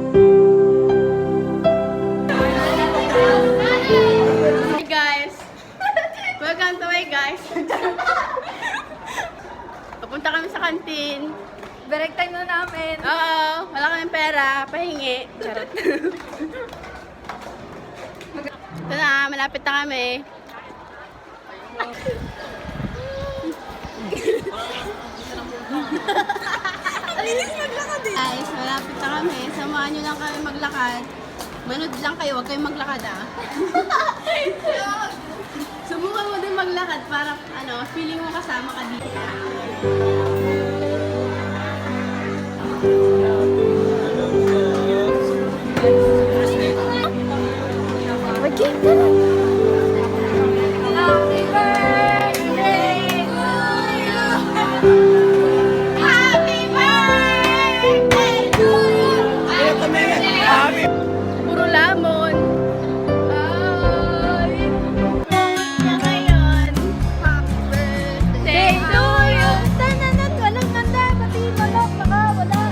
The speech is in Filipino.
Hey guys! Welcome to my guys! Papunta kami sa kantin. Break time na namin. Oo, wala kaming pera. Pahingi. Charot. Ito na, malapit na kami. Alinis maglakad eh. Guys, malapit na kami. Samahan nyo lang kami maglakad. Manood lang kayo, huwag kayong maglakad ah. Subukan mo din maglakad para feeling mo kasama ka dito. Okay, Happy birthday to you. Happy birthday to you. Puro lamon. Ay. Ngayon, happy birthday to you. Tananat, walang ganda. Pati malak, baka wala.